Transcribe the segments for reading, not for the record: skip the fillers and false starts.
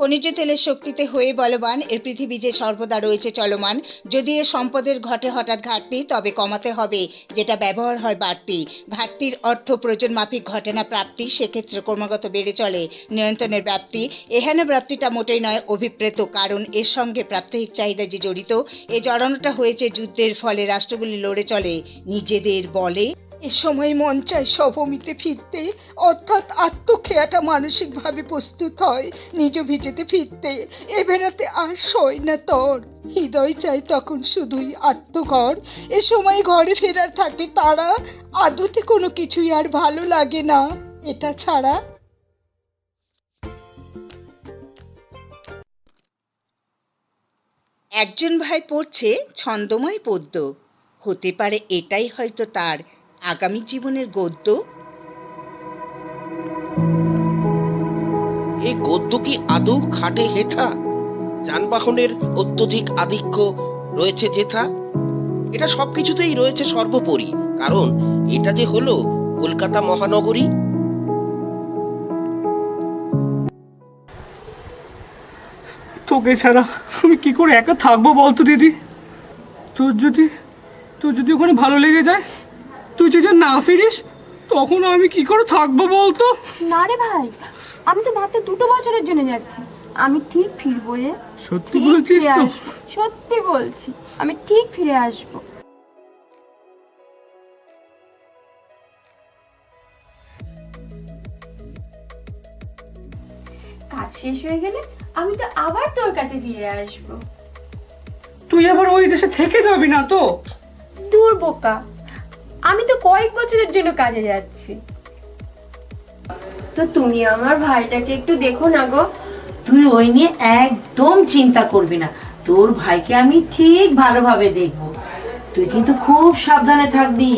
খনিজ তেলের শক্তিতে হয়ে বলবান এর পৃথিবী যে সর্বদা রয়েছে চলমান। যদি এ সম্পদের ঘটে হঠাৎ ঘাটতি, তবে কমাতে হবে যেটা ব্যবহার হয় বাড়তি। ঘাটতির অর্থ প্রয়োজন মাফিক ঘটে না প্রাপ্তি, সেক্ষেত্রে ক্রমাগত বেড়ে চলে নিয়ন্ত্রণের ব্যাপ্তি। এখানে ব্যাপ্তিটা মোটেই নয় অভিপ্রেত, কারণ এর সঙ্গে প্রাত্যহিক চাহিদা যে জড়িত। এই জড়ানোটা হয়েছে যুদ্ধের ফলে, রাষ্ট্রগুলি লড়ে চলে নিজেদের বলে। এ সময় মন চায় সভমিতে ফিরতে, অর্থাৎ আত্মখেয়াটা মানসিকভাবে প্রস্তুত হয় নিজ ভিজেতে ফিরতে। এ বেড়াতে আর সয় না তর, হৃদয় চাই তখন শুধুই আত্মঘর। এ সময় ঘরে ফেরার থাকে তারা, আদতে কোনো কিছুই আর ভালো লাগে না এটা ছাড়া। একজন ভাই পড়ছে ছন্দময় পদ্য, হতে পারে এটাই হয়তো তার আগামী জীবনের গদ্য। এই গদ্য কি আদৌ খাটে হেথা? যানবাহনের অত্যধিক আধিক্য রয়েছে যেথা, এটা সবকিছুতেই রয়েছে সর্বোপরি, কারণ এটা যে হলো কলকাতা মহানগরী। তোকে ছাড়া আমি কি করে একা থাকবো বলতো দিদি? তোর যদি ওখানে ভালো লেগে যায়, তুই যদি না ফিরিস, তখন আমি কি করে থাকবো বলতো? না রে ভাই, আমি তো মাত্র 2 বছরের জন্য যাচ্ছি। আমি ঠিক ফিরবো রে। সত্যি বলছিস তো? সত্যি বলছি, আমি ঠিক ফিরে আসবো। কাজ শেষ হয়ে গেলে আমি তো আবার তোর কাছে ফিরে আসবো। তুই আবার ওই দেশে থেকে যাবি না তো? দূর বোকা, আমি তো কয়েক বছরের জন্য কাজে যাচ্ছি। তো তুমি আমার ভাইটাকে একটু দেখো না গো। তুই ওই নিয়ে একদম চিন্তা করবি না, তোর ভাইকে আমি ঠিক ভালোভাবে দেখব। তুই কিন্তু খুব সাবধানে থাকবি।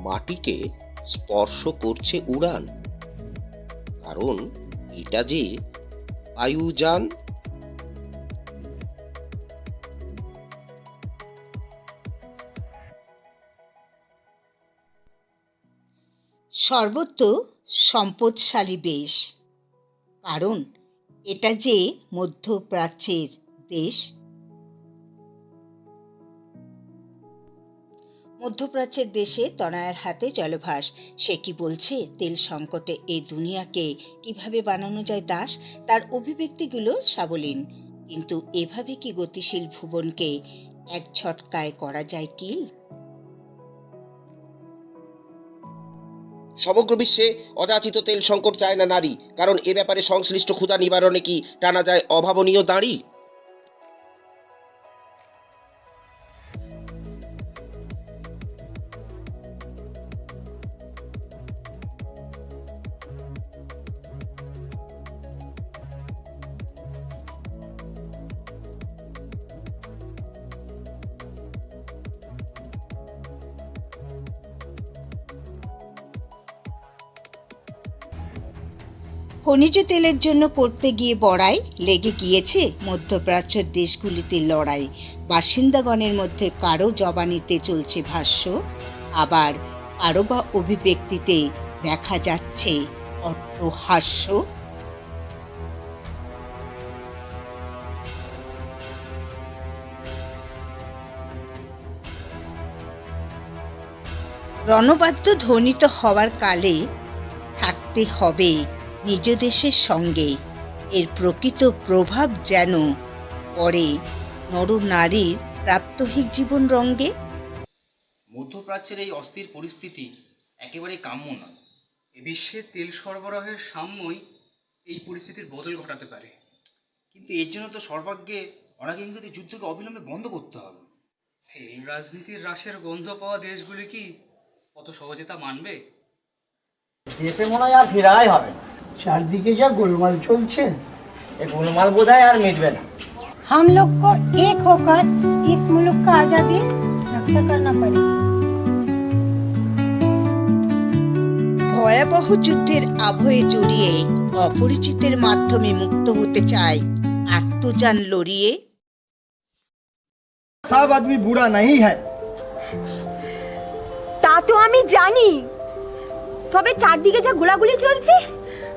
মাটিকে স্পর্শ করছে উড়ান, কারণ এটা যে বায়ুযান। সর্বত্র সম্পদশালী বেশ, কারণ এটা যে মধ্যপ্রাচ্যের দেশ। মধ্যপ্রাচ্যের দেশে তনয়ের হাতে জলভাস। সে কি বলছে তেল সংকটে এই দুনিয়াকে কিভাবে বানানো যায় দাস। তার অভিব্যক্তিগুলো সাবলীন, কিন্তু এভাবে কি গতিশীল ভুবনকে এক ঝটকায় করা যায় কি? সমগ্র বিশ্বে অযাচিত তেল সংকট চায় না নারী, কারণ এ ব্যাপারে সংশ্লিষ্ট ক্ষুধা নিবারণে কি টানা যায় অভাবনীয় দাঁড়ি। খনিজ তেলের জন্য করতে গিয়ে বড়াই লেগে গিয়েছে মধ্যপ্রাচ্যের দেশগুলিতে লড়াই। বাসিন্দাগণের মধ্যে কারো জবানিতে চলছে ভাষ্য, আবার কারো বা অভিব্যক্তিতে দেখা যাচ্ছে অট্টহাস্য। রণবাদ্য ধ্বনিত হওয়ার কালে থাকতে হবে নিজ দেশের সঙ্গে। এর প্রকৃত প্রভাব যেন পড়ে নরনারীর প্রাত্যহিক জীবন রঙ্গে। মধ্যপ্রাচ্যের এই অস্থির পরিস্থিতি একেবারেই কাম্য নয়। এ বিশ্বে তেল সরবরাহের সাম্যই এই পরিস্থিতির বদল ঘটাতে পারে, কিন্তু এর জন্য তো সর্বাগ্রে অনাকাঙ্ক্ষিত যুদ্ধকে অবিলম্বে বন্ধ করতে হবে। তেল রাজনীতির হ্রাসের গন্ধ পাওয়া দেশগুলি কি কত সহজে তা মানবে? দেশে মনে হয় আর ফেরাই হবে না। চারদিকে যা গোলমাল চলছে, এই গোলমাল বোধহয় আর মিটবে না। हम लोग को एक होकर इस मुल्क का आजादी रक्षा करना पड़ेगी। ভয়াবহ যুদ্ধের আবহে জড়িয়ে অপরিচিতের মাধ্যমে মুক্ত হতে চায় আত্মজান লড়িয়ে। सब आदमी बुरा नहीं है। তা তো আমি জানি, তবে চারদিকে যা গোলাগুলি চলছে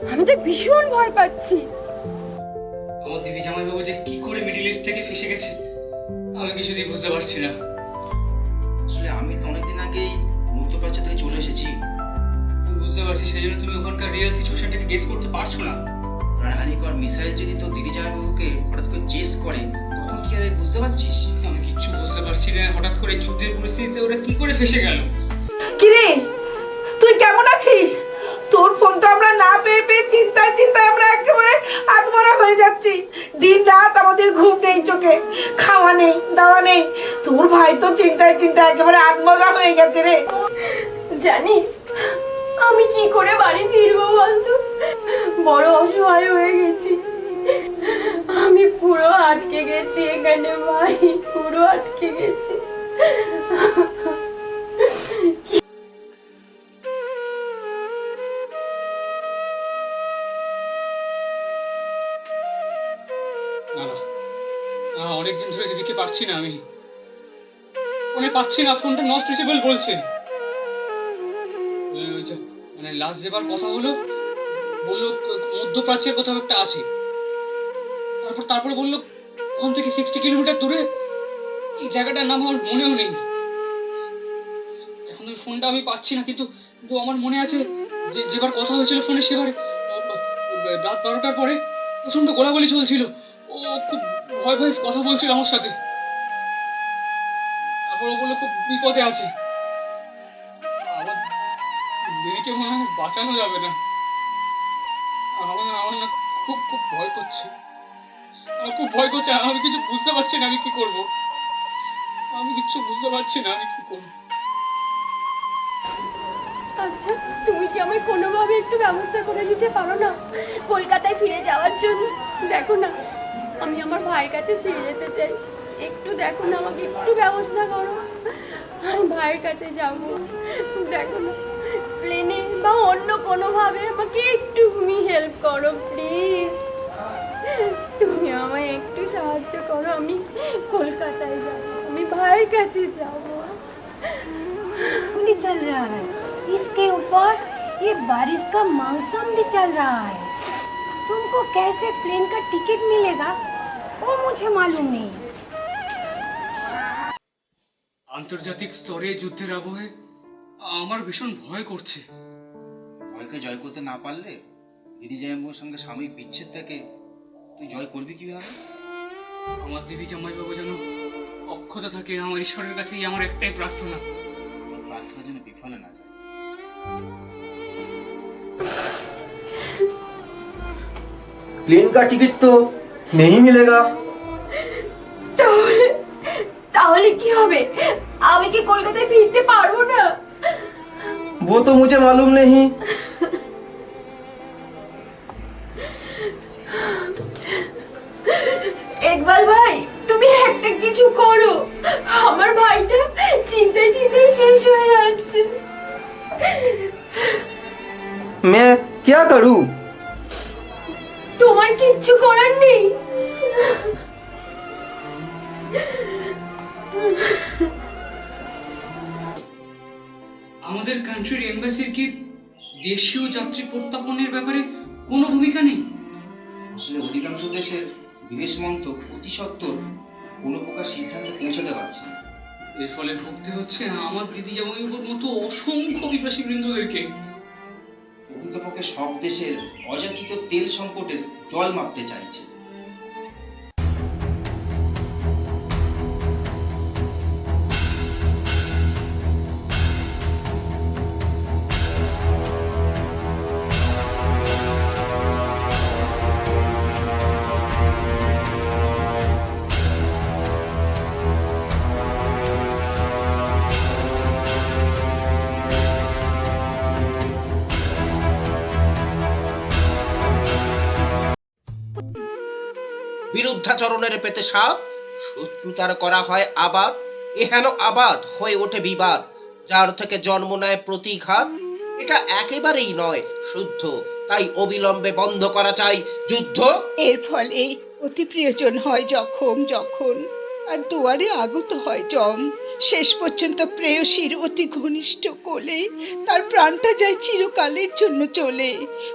আমি তো ভীষণ ভয় পাচ্ছি। আমার দিদি জামাইবাবু যে কি করে মিডিল ইস্ট থেকে ফেসে গেছে আমি কিছুতেই বুঝতে পারছি না। আসলে আমি তো অনেকদিন আগেই মধ্যপ্রাচ্য থেকে চলে এসেছি। আমি বুঝতে পারছি সেই জন্য তুমি ওখানকার রিয়েল সিচুয়েশনটাকে গেস করতে পারছো না। রায়হানিকর মিসাইল যদি তো দিদি জামাইবাবুকে হঠাৎ করে চেস করে তখন কি হবে বুঝতে পারছিস? আমি কিচ্ছু বুঝতে পারছি না, হঠাৎ করে যুদ্ধের পরিস্থিতিতে ওরা কি করে ফেসে গেল। কিরে তুই কেমন আছিস? তোর ফোন তো আমরা না পেয়ে পেয়ে চিন্তায় চিন্তায় আমরা একেবারে আত্মরা হয়ে যাচ্ছি। দিন রাত আমাদের ঘুম নেই চোখে, খাওয়া নেই দাওয়া নেই। তোর ভাই তো চিন্তায় চিন্তায় একেবারে আত্মরা হয়ে গেছে রে। জানিস আমি কি করে বাড়ি ফিরবো বলতো? বড় অসহায় হয়ে গেছি। আমি পুরো আটকে গেছি এখানে ভাই, পুরো আটকে গেছি। না না না, অনেকদিন ধরে দিদিকে পাচ্ছি না, আমি ফোনে পাচ্ছি না, ফোনটা নট রিচেবল বলছে। ওই যে মানে লাস্ট যেবার কথা হলো বললো মধ্যপ্রাচ্যের কোথাও একটা আছে, তারপরে বললো ওখান থেকে 60 কিলোমিটার দূরে এই জায়গাটার নাম আমার মনেও নেই। এখন ওই ফোনটা আমি পাচ্ছি না, কিন্তু আমার মনে আছে যে যেবার কথা হয়েছিল ফোনে সেবারে রাত 12টার পরে প্রচন্ড গোলাগুলি চলছিল। ও খুব ভয় ভয় কথা বলছিল আমার সাথে। তারপর ও বললো খুব বিপদে আছে, আমার দিদিকে মনে হয় বাঁচানো যাবে না। আমার না খুব খুব ভয় করছে, আমার খুব ভয় করছে। আমি কিছু বুঝতে পারছি না আমি কি করব, আমি কিছু বুঝতে পারছি না আমি কি করব। আচ্ছা তুমি কি আমায় কোনোভাবে একটু ব্যবস্থা করে দিতে পারো না কলকাতায় ফিরে যাওয়ার জন্য? দেখো না আমি আমার ভাইয়ের কাছে ফিরে যেতে চাই, একটু দেখো না আমাকে একটু ব্যবস্থা করো। আমি ভাইয়ের কাছে যাব, দেখো না প্লেনে বা অন্য কোনোভাবে আমাকে একটু তুমি হেল্প করো প্লিজ। তুমি আমায় একটু সাহায্য করো, আমি কলকাতায় যাব, আমি ভাইয়ের কাছে যাব। भी चल रहा है, इसके ऊपर ये बारिश का मौसम भी चल रहा है। तुमको कैसे प्लेन का टिकट मिलेगा वो मुझे मालूम नहीं। আন্তর্জাতিক স্তরে যুদ্ধের আবহে আমার ভীষণ ভয় করছে। ভয়কে জয় করতে না পারলে দিদি জামাইবাবুর সঙ্গে সাময়িক বিচ্ছেদ থেকে তুই জয় করবি কিভাবে? আমার দিদি জামাইবাবু যেন অক্ষত থাকে, আমার ঈশ্বরের কাছেই আমার একটাই প্রার্থনা। তোর প্রার্থনা যেন বিফলে না যায়। प्लेन का टिकट तो नहीं मिलेगा। তাহলে কি হবে? আমি কি কলকাতায় ফিরতে পারবো না? वो तो मुझे मालूम नहीं। একবার ভাই তুমি একটা কিছু করো, আমার ভাইটা চিন্তায় চিন্তায় শেষ হয়ে যাচ্ছে। मैं क्या करूं? তোমার কিচ্ছু করার নেই। আমাদের কান্ট্রির এমবাসির কি দেশীয় যাত্রী প্রত্যাপনের ব্যাপারে কোনো ভূমিকা নেই? আসলে অধিকাংশ দেশের বিদেশ মন্ত্রক অতি সত্বর কোনো প্রকার সিদ্ধান্তে পৌঁছাতে পারছে না। এর ফলে ভুগতে হচ্ছে আমার দিদি জামাইবাবুর মতো অসংখ্য অভিবাসী বৃন্দদেরকে। প্রকৃতপক্ষে সব দেশের অযাচিত তেল সংকটের জল মাপতে চাইছে। বিরুদ্ধাচরণের পেতে সাপ, শত্রুতার করা হয় আবাদ, এহেন আবাদ হয়ে ওঠে বিবাদ, যার থেকে জন্ম নেয় প্রতিঘাত। এটা একেবারেই নয় শুদ্ধ, তাই অবিলম্বে বন্ধ করা চাই যুদ্ধ। এর ফলে অতি প্রিয়জন হয় যখন আর দুয়ারে আগত হয় জম। শেষ পর্যন্ত প্রেয়সীর অতি ঘনিষ্ঠ কোলে তার প্রাণটা যায় চিরকালের জন্য চলে।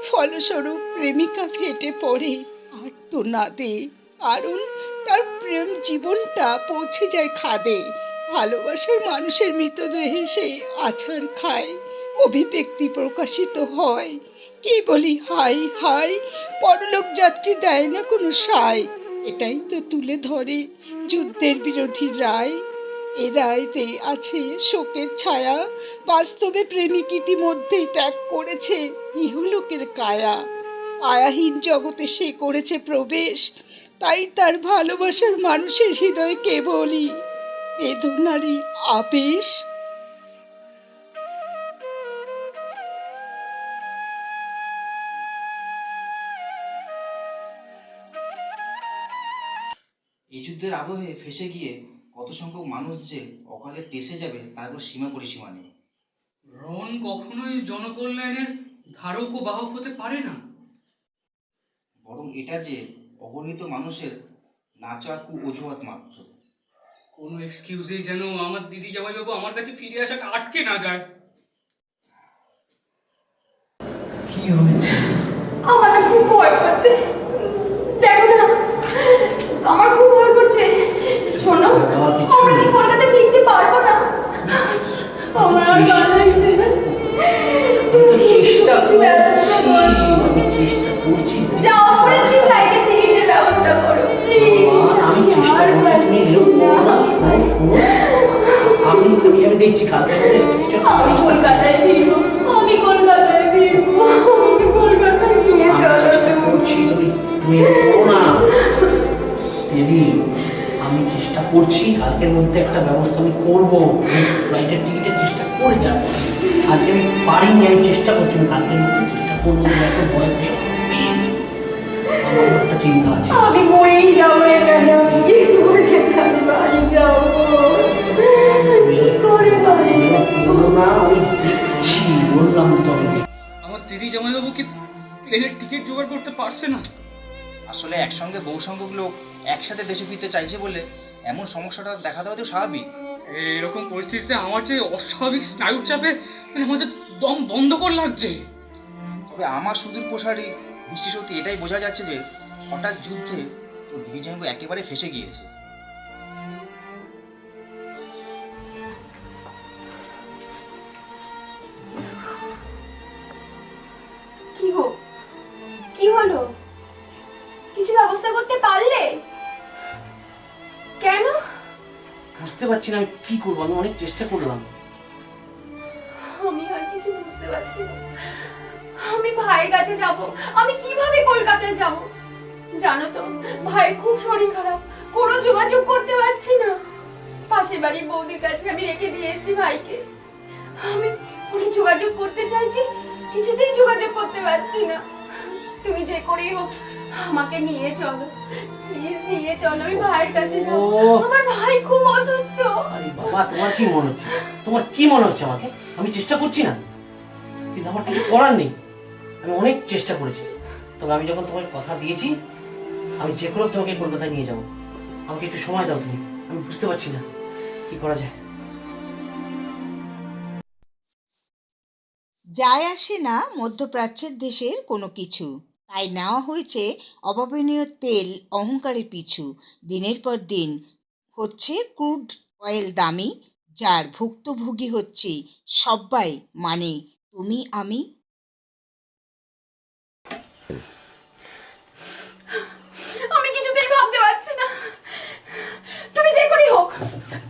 ফলস্বরূপ প্রেমিকা ফেটে পড়ে আর্তনাদে, কারণ তার প্রেম জীবনটা পৌঁছে যায় খাদে। ভালোবাসার মানুষের মৃতদেহে সে আছাড় খায়, অভিব্যক্তি প্রকাশিত হয়। কি বলি হাই হাই, পরলোক যাত্রী দেয় না কোনো সায়। এটাই তো তুলে ধরে যুদ্ধের বিরোধী রায়। এ রায়তে আছে শোকের ছায়া, বাস্তবে প্রেমিক ইতিমধ্যেই ত্যাগ করেছে ইহলোকের কায়া। আয়াহীন জগতে সে করেছে প্রবেশ, তাই তার ভালোবাসার মানুষের হৃদয় কেবলই বেদনারই আবেশ। এই যুদ্ধের আবহে ফেঁসে গিয়ে কত সংখ্যক মানুষ যে অকালে টেসে যাবে তার কোনো সীমা পরিসীমা নেই। রণ কখনোই জনকল্যাণের ধারক ও বাহক হতে পারে না। বরং এটা যে অগণিত মানুষের নাচাকু অজুহাত মাত্র। কোনো এক্সকিউজেই যেন আমার দিদি জামাইবাবু আমার কাছে ফিরে আসাটা আটকে না যায়। কি হয়েছে? আমার না খুব ভয় করছে। দেখো না, আমার খুব ভয় করছে। শোনো, আমরা কি কলকাতা ফিরতে পারবো না? আমার আর ভালো লাগছে না। যাও করে তুমি ফ্লাইটের টিকিটের ব্যবস্থা করো প্লিজ। আমি চেষ্টা করছি, আমি দেখছি আমি কলকাতায় ফিরবো, আমি কলকাতায় ফিরবো, আমি কলকাতায় নিয়ে চলো। তুমি না স্টেডি, আমি চেষ্টা করছি, কালকের মধ্যে একটা ব্যবস্থা আমি করবো। ফ্লাইটের টিকিটের চেষ্টা করে যাই, আজকে আমি পারিনি, আমি চেষ্টা করছি, আমি কালকের মধ্যে চেষ্টা করবো। এত ভয় পেও প্লিজ, আমার একটা চিন্তা আছে। আমি মরেই যাবো এখানে, আমি কি করে বাড়ি যাবো? কি করে বাড়ি যাবো? না আমি দেখছি, বললাম তো আমি। আমার দিদি জামাইবাবু কি প্লেনের টিকিট জোগাড় করতে পারছে না? আসলে একসঙ্গে বহু সংখ্যক লোক একসাথে দেশে ফিরতে চাইছে বলে এমন সমস্যাটা দেখা দেওয়া তো স্বাভাবিক। এরকম পরিস্থিতিতে আমার যে অস্বাভাবিক স্নায়ুর চাপে আমাদের দম বন্ধ করে লাগছে। তবে আমার সুদূর প্রসারী দৃষ্টিশক্তি এটাই বোঝা যাচ্ছে যে হঠাৎ যুদ্ধে তো দিদি জামাইবাবু একেবারে ফেঁসে গিয়েছে। কি গো, কি হলো? কিছু ব্যবস্থা করতে পারলে? কেন? বুঝতে পারছি না আমি কি করবো, আমি অনেক চেষ্টা করলাম। আমি আর কিছু বুঝতে পারছি না। আমি ভাইয়ের কাছে যাব, আমি কিভাবে কলকাতায় যাব? জানো তো, ভাইয়ের খুব শরীর খারাপ, কোনো যোগাযোগ করতে পারছি না। পাশের বাড়ির বৌদির কাছে আমি রেখে দিয়ে এসেছি ভাইকে। আমি কোনো যোগাযোগ করতে চাইছি, কিছুতেই যোগাযোগ করতে পারছি না। তুমি যে করেই হোক আমাকে নিয়ে চলো, প্লিজ নিয়ে চলো, আমি ভাইয়ের কাছে যাব। আমার ভাই খুব অসুস্থ। আরে বাবা, তোমার কি মনে হচ্ছে? তোমার কি মনে হচ্ছে আমাকে? আমি চেষ্টা করছি না, কিন্তু আমার কিছু করার নেই। আমি অনেক চেষ্টা করেছি, তবে আমি যখন তোমাকে কথা দিয়েছি আমি যে কোনো তোমাকে কলকাতায় নিয়ে যাবো। আমাকে একটু সময় দাও তুমি, আমি বুঝতে পারছি না কি করা যায়। যায় আসে না মধ্যপ্রাচ্যের দেশের কোনো কিছু, তাই নেওয়া হয়েছে অভাবনীয় তেল অহংকারের পিছু। দিনের পর দিন হচ্ছে ক্রুড অয়েল দামি, যার ভুক্তভোগী হচ্ছে সবাই, মানে তুমি আমি। আমি কিছুতেই ভাবতে পারছি না। তুমি যে করেই হোক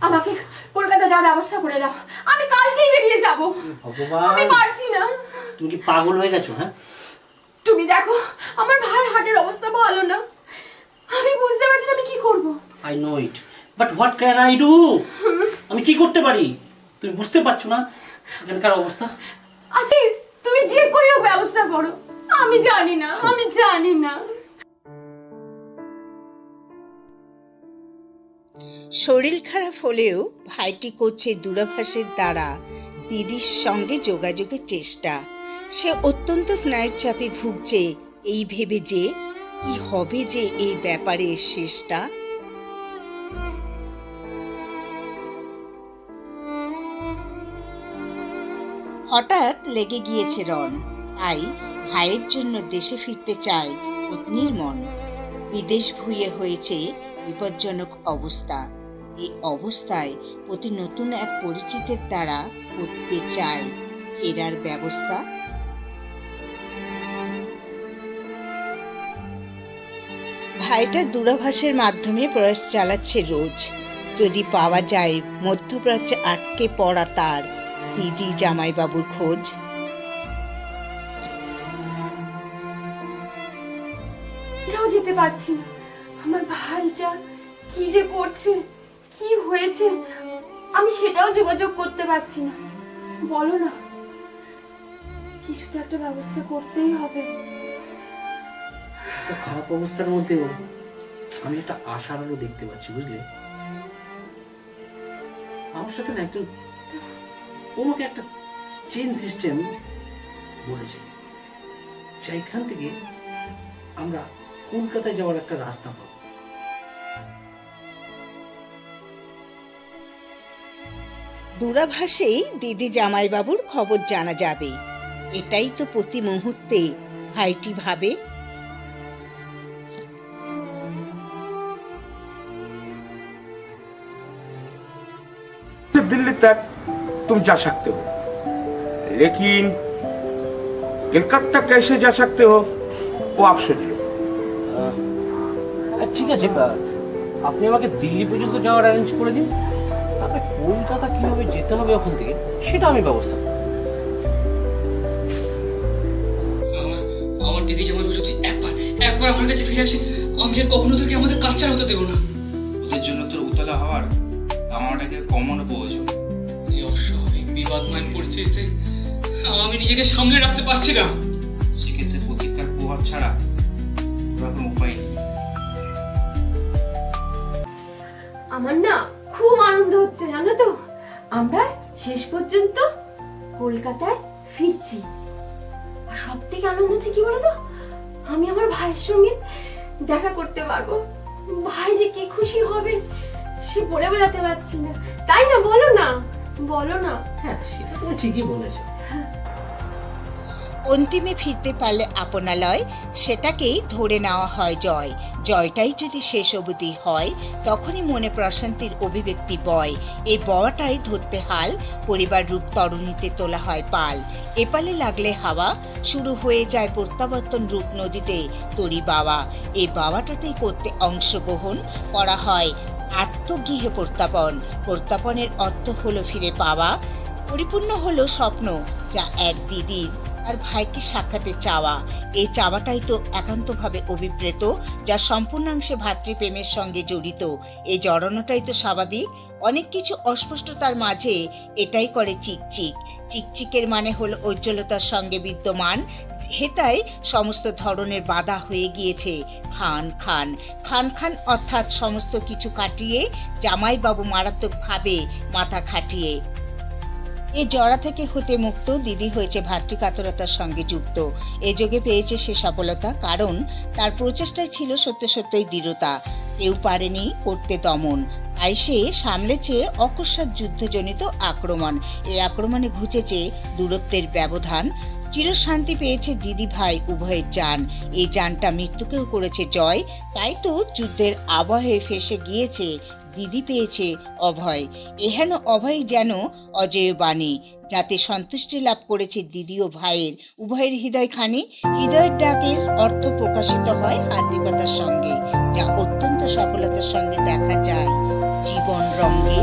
আমাকে কলকাতা যাওয়ার ব্যবস্থা করে দাও, আমি কালকেই বেরিয়ে যাব। আমি পারছি না। তুমি কি পাগল হয়ে গেছো? হ্যাঁ, তুমি দেখো আমার ভাইয়ের হার্টের অবস্থা ভালো না, আমি বুঝতে পারছি না আমি কি করব। I know it, but what can I do? আমি কি করতে পারি? তুমি বুঝতে পারছো না এখানকার অবস্থা? আচ্ছা তুমি যে করে হোক ব্যবস্থা করো, আমি জানি না, আমি জানি না। শরীর খারাপ হলেও ভাইটি করছে দূরাভাষের দ্বারা দিদির সঙ্গে যোগাযোগের চেষ্টা। সে অত্যন্ত স্নায়ুর চাপে ভুগছে, এই ভেবে যে কি হবে যে এই ব্যাপারে শেষটা। হঠাৎ লেগে গিয়েছে রণ, তাই ভাইয়ের জন্য দেশে ফিরতে চায় পত্নীর মন। বিদেশ ভুঁইয়ে হয়েছে বিপজ্জনক অবস্থা। এই অবস্থায় প্রতি নতুন এক পরিচিতের দ্বারা করতে চায় ফেরার ব্যবস্থা। ভাইটা দূরাভাষের মাধ্যমে প্রয়াস চালাচ্ছে রোজ, যদি পাওয়া যায় মধ্যপ্রাচ্যে আটকে পড়া তার দিদি জামাইবাবুর খোঁজ। এটাও যেতে পারছি না। আমার ভাইটা কি যে করছে, কি হয়েছে, আমি সেটাও যোগাযোগ করতে পারছি না। বলো না, কিছু তো একটা ব্যবস্থা করতেই হবে। এত খারাপ অবস্থার মধ্যেও আমি একটা আশার আলো দেখতে পাচ্ছি, বুঝলে? আমার সাথে না একজন আমাকে একটা চেইন সিস্টেম বলেছে, সেইখান থেকে আমরা কলকাতায় যাওয়ার একটা রাস্তা পাবো। দূরাভাষেই দিদি জামাইবাবুর খবর জানা যাবে, এটাই তো প্রতি মুহূর্তে ভাইটি ভাবে। दिल्ली तक तुम जा सकते हो, लेकिन कलकत्ता कैसे जा सकते हो वो आप सोच लो। ঠিক আছে, আপনি আমাকে দিল্লি পর্যন্ত যাওয়ার অ্যারেঞ্জ করে দিন, তারপরে কলকাতা কিভাবে যেতে হবে ওখান থেকে সেটা আমি ব্যবস্থা করব। আমার দিদি যেমন যদি একবার আমার কাছে ফিরে আসে, আমি আর কখনো তোকে আমাদের কাজ ছাড়া হতে দেবো না। ওদের জন্য তোর উতলা হওয়ার আমাটাকে কমন প্রয়োজন। এই অস্বাভাবিক বিবাদমান পরিস্থিতিতে আমি নিজেকে সামলে রাখতে পারছি না। সেক্ষেত্রে প্রতিজ্ঞার প্রভাব ছাড়া তোর কোনো উপায় নেই। আমার না খুব আনন্দ হচ্ছে, জানো তো, আমরা শেষ পর্যন্ত কলকাতায় ফিরছি। আর সব থেকে আনন্দ হচ্ছে কি বলতো, আমি আমার ভাইয়ের সঙ্গে দেখা করতে পারবো। ভাই যে কি খুশি হবে সে বলে বোঝাতে পারছি না, তাই না? বলো না, বলো না। হ্যাঁ, সেটা তুমি ঠিকই বলেছো। অন্তিমে ফিরতে পারলে আপনালয়, সেটাকেই ধরে নেওয়া হয় জয়। জয়টাই যদি শেষ অবধি হয়, তখনই মনে প্রশান্তির অভিব্যক্তি বয়। এই বওয়াটাই ধরতে হাল, পরিবার রূপ তরুণীতে তোলা হয় পাল। এপালে লাগলে হাওয়া, শুরু হয়ে যায় প্রত্যাবর্তন রূপ নদীতে তরি বাওয়া। এই বাওয়াটাতেই করতে অংশগ্রহণ করা হয় আত্মগৃহে প্রত্যাপন। প্রত্যাপনের অর্থ হলো ফিরে পাওয়া, পরিপূর্ণ হলো স্বপ্ন যা এক দিদির আর ভাইকে সাক্ষাতে চাওয়া। এই চাওয়াটাই তো একান্তভাবে অভিপ্রেত, যা সম্পূর্ণাংশে ভাতৃপ্রেমের সঙ্গে জড়িত। এই জড়ানোটাই তো স্বাভাবিক। অনেক কিছু অস্পষ্টতার মাঝে এটাই করে চিকচিক। চিকচিকের মানে হলো উজ্জ্বলতার সঙ্গে বিদ্যমান হেতায় সমস্ত ধরনের বাধা হয়ে গিয়েছে খান খান খান খান, অর্থাৎ সমস্ত কিছু কাটিয়ে জামাইবাবু মারাত্মকভাবে মাথা খাটিয়ে। এই জড়া থেকে হতে মুক্ত দিদি হয়েছে ভাতৃকাতরতার সঙ্গে যুক্ত। এ যোগে পেয়েছে সে সফলতা, কারণ তার প্রচেষ্টায় ছিল সত্য সত্যই দৃঢ়তা। কেউ পারেনি করতে দমন, তাই সে সামলেছে অকস্মাৎ যুদ্ধজনিত আক্রমণ। এই আক্রমণে ঘুচেছে দূরত্বের ব্যবধান। চিরশান্তি পেয়েছে দিদি ভাই উভয়ের জান। এই জানটা মৃত্যুকেও করেছে জয়। তাই তো যুদ্ধের আবহে ফেসে গিয়েছে, দিদি পেয়েছে অভয়। এহেন অভয় যেন অজেয় বাণী, যাতে সন্তুষ্টি লাভ করেছে দিদি ও ভাইয়ের উভয়ের হৃদয়খানি। হৃদয়ের ডাকের অর্থ প্রকাশিত হয় হার্দিকতার সঙ্গে, যা অত্যন্ত সফলতার সঙ্গে দেখা যায় জীবন রঙ্গে।